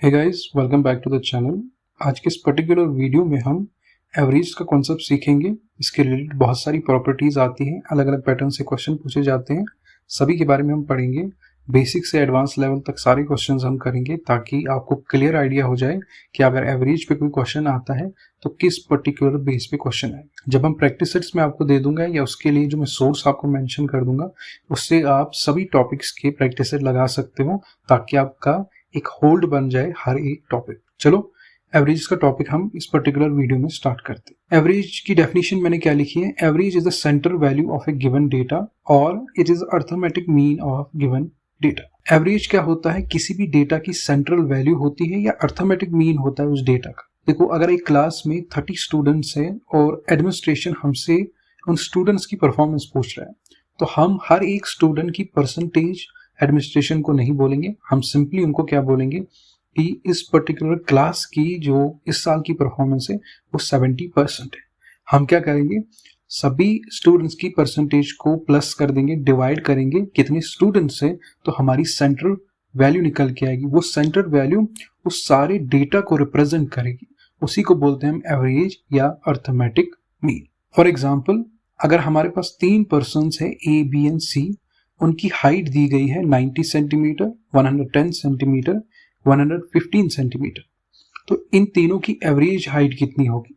Hey guys, welcome back to the channel. आज के इस पर्टिकुलर वीडियो में हम एवरेज का कॉन्सेप्ट सीखेंगे। इसके रिलेटेड बहुत सारी प्रॉपर्टीज आती हैं, अलग अलग पैटर्न से क्वेश्चन पूछे जाते हैं, सभी के बारे में हम पढ़ेंगे। बेसिक से एडवांस लेवल तक सारे क्वेश्चंस हम करेंगे ताकि आपको क्लियर आइडिया हो जाए कि अगर एवरेज पे कोई क्वेश्चन आता है तो किस पर्टिकुलर बेस पे क्वेश्चन है। जब हम प्रैक्टिस सेट्स में आपको दे दूंगा या उसके लिए जो मैं सोर्स आपको मेंशन कर दूंगा, उससे आप सभी टॉपिक्स के प्रैक्टिस सेट लगा सकते हो ताकि आपका एक होल्ड बन जाए हर एक टॉपिक। चलो एवरेज का टॉपिक हम इस पर्टिकुलर वीडियो में स्टार्ट करते हैं। एवरेज की डेफिनेशन मैंने क्या लिखी है? Average is the central value of a given data और it is arithmetic mean of given data. Average क्या होता है? किसी भी डेटा की सेंट्रल वैल्यू होती है या अर्थमेटिक मीन होता है उस डेटा का। देखो, अगर एक क्लास में 30 स्टूडेंट्स हैं और एडमिनिस्ट्रेशन हमसे उन स्टूडेंट्स की परफॉर्मेंस पूछ रहा है, तो हम हर एक स्टूडेंट की परसेंटेज एडमिनिस्ट्रेशन को नहीं बोलेंगे। हम सिंपली उनको क्या बोलेंगे कि इस पर्टिकुलर क्लास की जो इस साल की परफॉर्मेंस है वो 70% है। हम क्या करेंगे? सभी स्टूडेंट्स की परसेंटेज को प्लस कर देंगे, डिवाइड करेंगे कितने स्टूडेंट्स हैं, तो हमारी सेंट्रल वैल्यू निकल के आएगी। वो सेंट्रल वैल्यू उस सारे डेटा को रिप्रेजेंट करेगी। उसी को बोलते हैं हम एवरेज या अर्थमेटिक मीन। फॉर एग्जाम्पल, अगर हमारे पास 3 पर्सन्स है ए, बी एंड सी, उनकी हाइट दी गई है 90 सेंटीमीटर, 110 सेंटीमीटर, 115 सेंटीमीटर, तो इन तीनों की एवरेज हाइट कितनी होगी?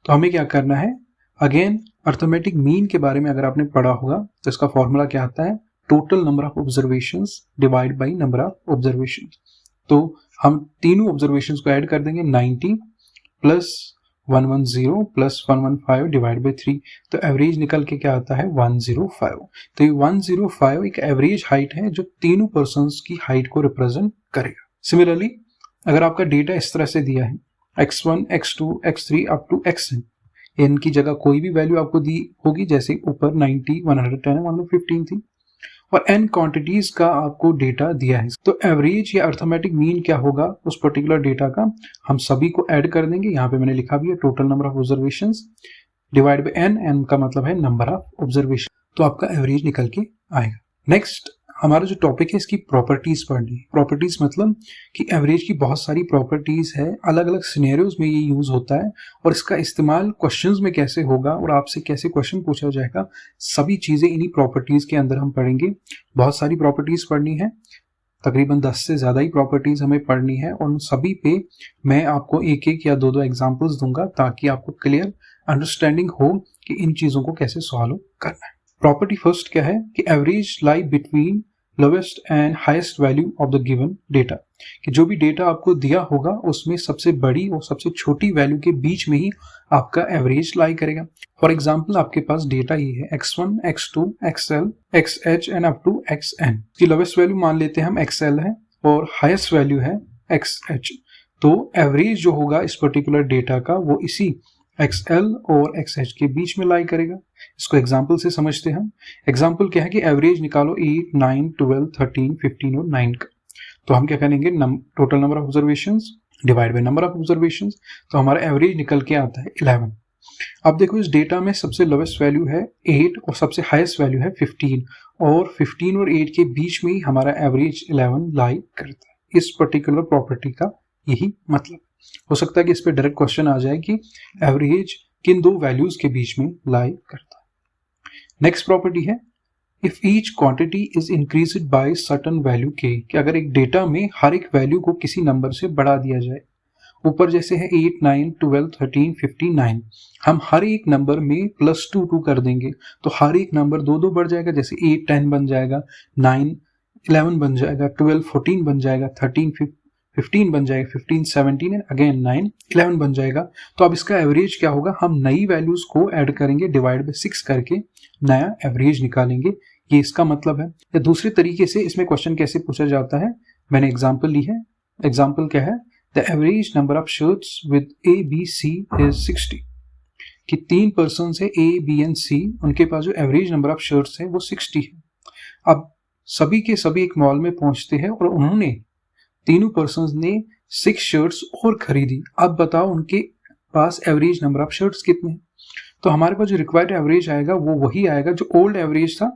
तो हमें क्या करना है? अगेन अर्थमेटिक मीन के बारे में अगर आपने पढ़ा होगा तो इसका फॉर्मूला क्या आता है? Total number of observations divide by number of observations. तो हम तीनों ऑब्जर्वेशंस को ऐड कर देंगे, 90 प्लस 110 प्लस 115 डिवाइड बाई 3, तो एवरेज निकल के क्या आता है? 105। तो ये 105 एक एवरेज हाइट है जो तीनों पर्सन्स की हाइट को रिप्रेजेंट करेगा। सिमिलरली, अगर आपका डेटा इस तरह से दिया है x1, x2, x3 up to xn, इनकी जगह कोई भी वैल्यू आपको दी होगी, जैसे ऊपर 90, 110, 115 थी, और n क्वांटिटीज का आपको डेटा दिया है, तो एवरेज या अर्थमेटिक मीन क्या होगा उस पर्टिकुलर डेटा का? हम सभी को ऐड कर देंगे। यहाँ पे मैंने लिखा भी है total number of observations divide by n का मतलब है नंबर ऑफ ऑब्जर्वेशन, तो आपका एवरेज निकल के आएगा। नेक्स्ट हमारा जो टॉपिक है इसकी प्रॉपर्टीज पढ़नी है। प्रॉपर्टीज मतलब कि एवरेज की बहुत सारी प्रॉपर्टीज है, अलग अलग सिनेरियोज में ये यूज होता है और इसका इस्तेमाल क्वेश्चंस में कैसे होगा और आपसे कैसे क्वेश्चन पूछा जाएगा, सभी चीजें इन्हीं प्रॉपर्टीज के अंदर हम पढ़ेंगे। बहुत सारी प्रॉपर्टीज पढ़नी है, तकरीबन 10 से ज्यादा ही प्रॉपर्टीज हमें पढ़नी है, और उन सभी पे मैं आपको एक एक या दो दो एग्जाम्पल्स दूंगा ताकि आपको क्लियर अंडरस्टैंडिंग हो कि इन चीजों को कैसे सॉल्व करना है। प्रॉपर्टी फर्स्ट क्या है कि average lie between lowest and highest value of the given data, कि जो भी डेटा आपको दिया होगा उसमें सबसे बड़ी और सबसे छोटी वैल्यू के बीच में ही आपका एवरेज लाई करेगा। फॉर एग्जाम्पल, आपके पास डेटा ये है x1, x2, xl, xh and up to xn। की लोवेस्ट वैल्यू मान लेते हैं हम xl है और हाईएस्ट वैल्यू है xh, तो एवरेज जो होगा इस पर्टिकुलर डेटा का वो इसी XL और XH के बीच में लाई करेगा। इसको एग्जाम्पल से समझते हैं हम। एग्जाम्पल क्या है कि एवरेज निकालो 8, 9, 12, 13, 15 और 9 का, तो हम क्या करेंगे? Total number of observations divide by number of observations, तो हमारा एवरेज निकल के आता है 11। अब देखो, इस डेटा में सबसे लोवेस्ट वैल्यू है 8 और सबसे हाईएस्ट वैल्यू है 15, और 15 और 8 के बीच में ही हमारा एवरेज 11 लाई करता है। इस पर्टिकुलर प्रॉपर्टी का यही मतलब। हो सकता है कि इस पे डायरेक्ट क्वेश्चन आ जाए कि एवरेज किन दो वैल्यूज के बीच में लाई करता है। नेक्स्ट प्रॉपर्टी है if each quantity is increased bye certain value के, कि अगर एक डेटा में हर एक वैल्यू को किसी नंबर से बढ़ा दिया जाए। ऊपर जैसे है 8, 9, 12, 13, 15, 9, हम हर एक नंबर में +2 कर देंगे, तो हर एक नंबर 2 बढ़ जाएगा। जैसे 8 10 बन जाएगा, 9 11 बन जाएगा, 12 14 बन जाएगा, 13 15 बन जाएगा, 15 17 एंड अगेन 9 11 बन जाएगा। तो अब इसका एवरेज क्या होगा? हम नई वैल्यूज को ऐड करेंगे, डिवाइड बाय 6 करके नया एवरेज निकालेंगे। ये इसका मतलब है। या दूसरे तरीके से इसमें क्वेश्चन कैसे पूछा जाता है, मैंने एग्जांपल ली है। एग्जांपल क्या है? The average number of shirts with A B C is 60, कि 3 पर्सन है ए बी एंड सी, उनके पास जो एवरेज नंबर ऑफ शर्ट्स है वो 60 है। अब सभी के सभी एक मॉल में पहुंचते हैं और उन्होंने तीनों पर्सन्स ने 6 शर्ट्स और खरीदी। अब बताओ उनके पास एवरेज नंबर ऑफ शर्ट्स कितने हैं? तो हमारे पास जो रिक्वायर्ड एवरेज आएगा वो वही आएगा जो ओल्ड एवरेज था,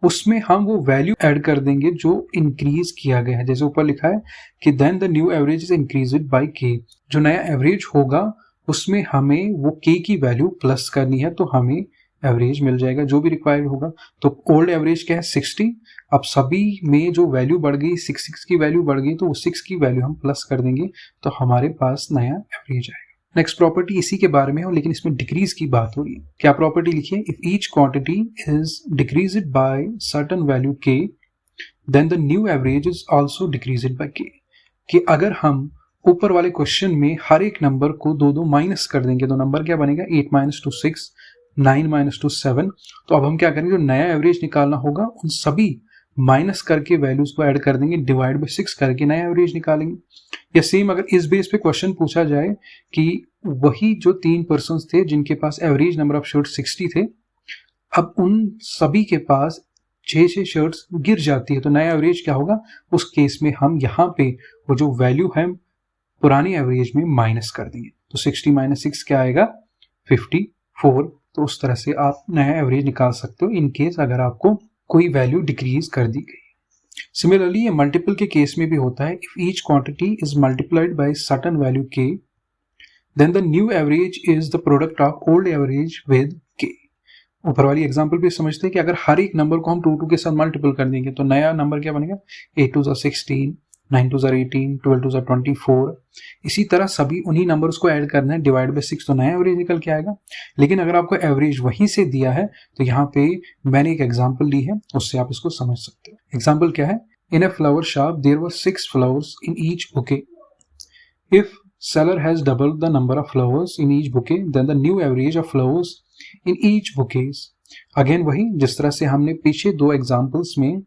उसमें हम वो वैल्यू ऐड कर देंगे जो इंक्रीज किया गया है। जैसे ऊपर लिखा है कि then the new average is increased by K, जो नया एवरेज होगा उसमें हमें वो के की वैल्यू प्लस करनी है, तो हमें एवरेज मिल जाएगा जो भी रिक्वायर्ड होगा। तो ओल्ड एवरेज क्या है 60, अब सभी में जो वैल्यू बढ़ गई 6 की वैल्यू बढ़ गई, तो वो 6 की वैल्यू हम प्लस कर देंगे तो हमारे पास नया एवरेज आएगा। नेक्स्ट प्रॉपर्टी इसी के बारे में है, लेकिन इसमें डिक्रीज की बात हो रही है। क्या प्रॉपर्टी लिखी है? If each quantity is decreased by certain value K, then the new average is also decreased by K. कि अगर हम ऊपर वाले क्वेश्चन में हर एक नंबर को दो दो माइनस कर देंगे तो नंबर क्या बनेगा? 8 - 2 6, 9 - 2 7। तो अब हम क्या करेंगे, जो नया एवरेज निकालना होगा उन सभी माइनस करके वैल्यूज को ऐड कर देंगे, डिवाइड बाय 6 करके नया एवरेज निकालेंगे। या सेम अगर इस बेस पे क्वेश्चन पूछा जाए कि वही जो 3 पर्सन थे जिनके पास एवरेज नंबर ऑफ शर्ट 60 थे, अब उन सभी के पास 6 शर्ट्स गिर जाती है, तो नया एवरेज क्या होगा? उस केस में हम यहाँ पे वो जो वैल्यू है पुरानी एवरेज में माइनस कर देंगे, तो 60 - 6 क्या आएगा? 54। तो उस तरह से आप नया एवरेज निकाल सकते हो इन केस अगर आपको कोई वैल्यू डिक्रीज कर दी गई। सिमिलरली ये मल्टीपल के केस में भी होता है। If each quantity is multiplied by certain value K, then the new average is the product of old average with K. ऊपर वाली एग्जांपल भी समझते हैं कि अगर हर एक नंबर को हम 2 के साथ मल्टीपल कर देंगे तो नया नंबर क्या बनेगा? 8 2 16, 9 2 18, 12 2 24। इसी तरह सभी उन्हीं नंबर्स को ऐड करना है, डिवाइड बाय 6, तो नया एवरेज निकल के आएगा। लेकिन अगर आपको एवरेज वहीं से दिया है तो यहाँ पे मैंने एक एग्जांपल ली है, उससे आप इसको समझ सकते हो। एग्जांपल क्या है? In a flower shop there were 6 flowers in each bouquet. If seller has doubled the number of flowers in each bouquet, then the new average of flowers in each bouquet is, again वही जिस तरह से हमने पीछे दो examples में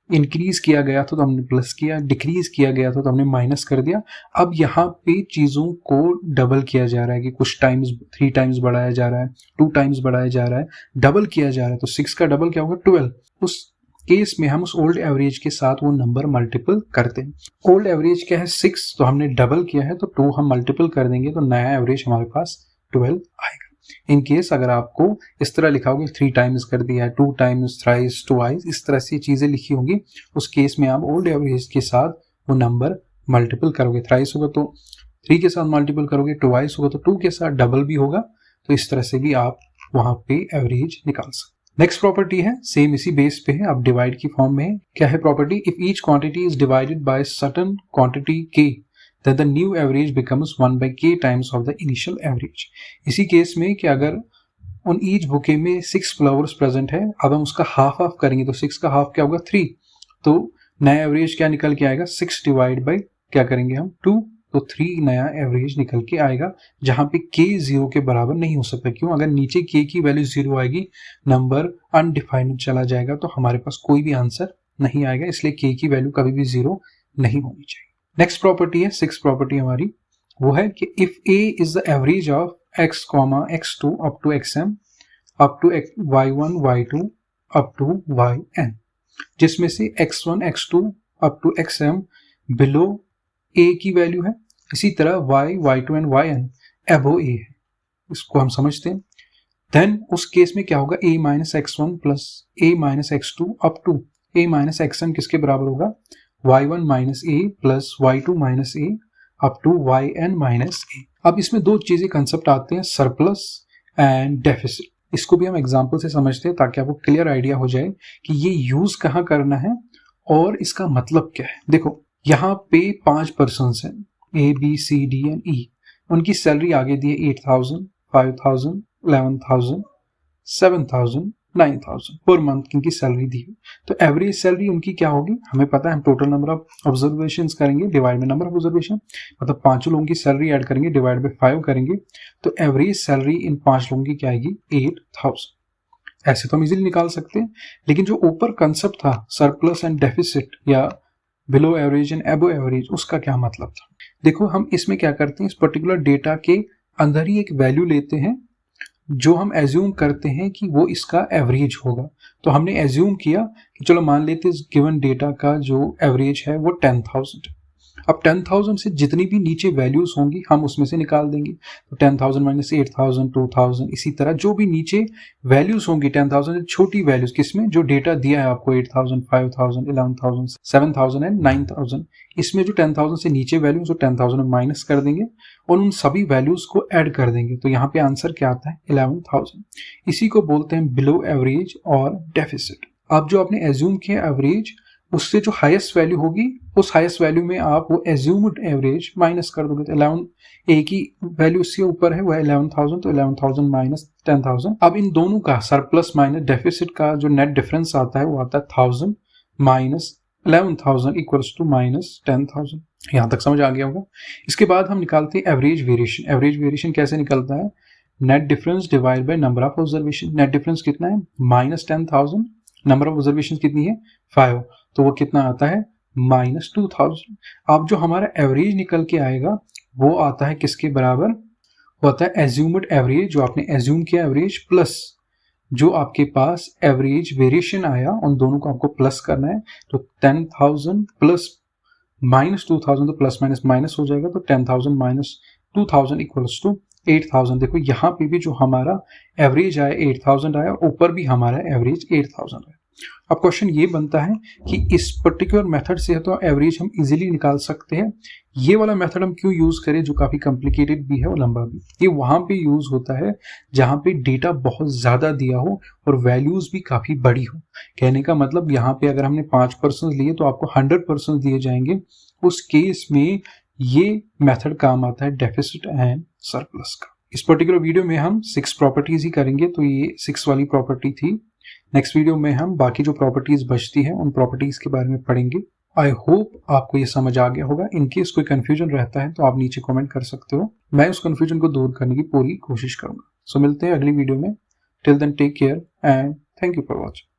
increase किया गया था तो हमने प्लस किया, डिक्रीज किया गया था तो हमने माइनस कर दिया। अब यहाँ पे चीजों को डबल किया जा रहा है कि कुछ टाइम्स 3 टाइम्स बढ़ाया जा रहा है, 2 टाइम्स बढ़ाया जा रहा है, डबल किया जा रहा है। तो 6 का डबल क्या होगा? 12। उस केस में हम उस ओल्ड एवरेज के साथ वो नंबर मल्टीपल करते हैं। ओल्ड एवरेज क्या है? 6, तो हमने डबल किया है तो 2 हम मल्टीपल कर देंगे तो नया एवरेज हमारे पास 12 आएगा। इन केस अगर आपको इस तरह लिखा होगा 3 टाइम्स कर दिया है, 2 टाइम्स, थ्राइस, ट्वाइस, इस तरह से चीजें लिखी होंगी, उस केस में आप ओल्ड एवरेज के साथ वो नंबर मल्टीपल करोगे। थ्राइस होगा तो 3 के साथ मल्टीपल करोगे, ट्वाइस होगा तो 2 के साथ, डबल भी होगा तो इस तरह से भी आप वहां पे एवरेज निकाल सकते। नेक्स्ट प्रॉपर्टी है सेम इसी बेस पे है, अब डिवाइड की फॉर्म में है। क्या है property? If each quantity is divided by certain quantity के, then the new average becomes 1 by k times of the initial average। इसी केस में कि अगर उन ईच बुके में 6 फ्लावर्स प्रेजेंट है, अब हम उसका हाफ ऑफ करेंगे तो 6 का हाफ क्या होगा? 3। तो नया एवरेज क्या निकल के आएगा? 6 डिवाइड बाई क्या करेंगे हम? 2, तो 3 नया एवरेज निकल के आएगा, जहां पे k 0 के बराबर नहीं हो सकता। क्यों? अगर नीचे k की वैल्यू 0 आएगी, नंबर अनडिफाइंड चला जाएगा तो हमारे पास कोई भी आंसर नहीं आएगा, इसलिए k की वैल्यू कभी भी 0 नहीं होनी चाहिए। नेक्स्ट प्रॉपर्टी है 6 प्रॉपर्टी हमारी, वो है कि if a is the average of x, x2 up to xm up to y1 y2 up to yn, जिसमें से x1 x2 up to xm below a की वैल्यू है, इसी तरह y y2 and yn above a है, इसको हम समझते हैं। देन उस केस में क्या होगा? a minus x1 plus a minus x2 up to a minus xm किसके बराबर होगा? y1 minus a plus y2 minus a up to yn minus a। अब इसमें दो चीजें कंसेप्ट आते हैं, सरप्लस एंड डेफिसिट। इसको भी हम एग्जांपल से समझते हैं ताकि आपको क्लियर आइडिया हो जाए कि ये यूज कहाँ करना है और इसका मतलब क्या है। देखो यहाँ पे 5 पर्सन हैं, A B C D and E। उनकी सैलरी आगे दी है 8,000, 5,000, 11,000, 7,000, 9,000 पर मंथ की इनकी सैलरी दी है। तो एवरेज सैलरी उनकी क्या होगी? हमें पता है, हम टोटल नंबर ऑफ ऑब्जर्वेशन करेंगे divide by number of observation, मतलब 5 लोगों की सैलरी ऐड करेंगे डिवाइड बाय 5 करेंगे, तो एवरेज सैलरी इन 5 लोगों की क्या आएगी? 8,000। ऐसे तो हम इजीली निकाल सकते हैं, लेकिन जो ऊपर कंसेप्ट था सरप्लस एंड डेफिसिट या below average and above average, उसका क्या मतलब था? देखो हम इसमें क्या करते हैं, इस पर्टिकुलर डेटा के अंदर ही एक वैल्यू लेते हैं जो हम एज्यूम करते हैं कि वो इसका एवरेज होगा। तो हमने एज्यूम किया कि चलो मान लेते हैं गिवन डेटा का जो एवरेज है वो 10,000। अब 10,000 से जितनी भी नीचे वैल्यूज होंगी हम उसमें से निकाल देंगे। तो 10,000 माइनस 8,000, 2,000, इसी तरह जो भी नीचे वैल्यूज होंगी 10,000 से छोटी वैल्यूज किसमें, जो डेटा दिया है आपको 8,000, 5,000, 11,000, 7,000 एंड 9,000, इसमें जो 10,000 से नीचे वैल्यूज जो 10,000 में माइनस कर देंगे और उन सभी वैल्यूज को ऐड कर देंगे। तो यहाँ पे आंसर क्या आता है 11,000। इसी को बोलते हैं बिलो एवरेज और डेफिसिट। अब जो आपने एज्यूम किया एवरेज, उससे जो हाईएस्ट वैल्यू होगी उस हाईएस्ट वैल्यू में आप वो एज्यूम्ड एवरेज माइनस कर दोगे। तो 11 एक ही वैल्यू उससे ऊपर है, वो है 11,000, तो 11,000 माइनस 10,000। अब इन दोनों का सरप्लस माइनस डेफिसिट का जो नेट डिफरेंस आता है वो आता है 1,000 माइनस 11,000 इक्वल्स टू माइनस 10,000। यहाँ तक समझ आ गया होगा। इसके बाद हम निकालते हैं एवरेज वेरिएशन। एवरेज वेरिएशन कैसे निकलता है, net difference divide by number of observation. Net difference कितना है माइनस 10,000, नंबर ऑफ ऑब्जर्वेशन कितनी है 5, तो वो कितना आता है माइनस 2,000। अब जो हमारा एवरेज निकल के आएगा वो आता है किसके बराबर, वो आता है एज्यूम्ड एवरेज, जो आपने एज्यूम किया एवरेज, प्लस जो आपके पास एवरेज वेरिएशन आया, उन दोनों को आपको प्लस करना है। तो 10,000 प्लस माइनस 2,000, तो प्लस माइनस माइनस हो जाएगा, तो 10,000 माइनस 2,000 इक्वल्स टू 8,000। देखो यहाँ पे भी जो हमारा एवरेज आया 8,000 आया, ऊपर भी हमारा एवरेज 8,000 है। अब क्वेश्चन ये बनता है कि इस पर्टिकुलर मेथड से तो एवरेज हम इजीली निकाल सकते हैं, ये वाला मेथड हम क्यों यूज करें जो काफी कॉम्प्लिकेटेड भी है और लंबा भी। ये वहां पे यूज होता है जहां पे डेटा बहुत ज्यादा दिया हो और वैल्यूज भी काफी बड़ी हो। कहने का मतलब यहाँ पे अगर हमने 5% लिए तो आपको 100% दिए जाएंगे। उस केस में ये मेथड काम आता है डेफिसिट एंड सरप्लस का। इस पर्टिकुलर वीडियो में हम 6 प्रॉपर्टीज ही करेंगे, तो ये 6 वाली प्रॉपर्टी थी। नेक्स्ट वीडियो में हम बाकी जो प्रॉपर्टीज बचती हैं उन प्रॉपर्टीज के बारे में पढ़ेंगे। आई होप आपको ये समझ आ गया होगा। इनकेस कोई कंफ्यूजन रहता है तो आप नीचे कमेंट कर सकते हो, मैं उस कंफ्यूजन को दूर करने की पूरी कोशिश करूंगा। सो मिलते हैं अगली वीडियो में। Till then take care and thank you for watching.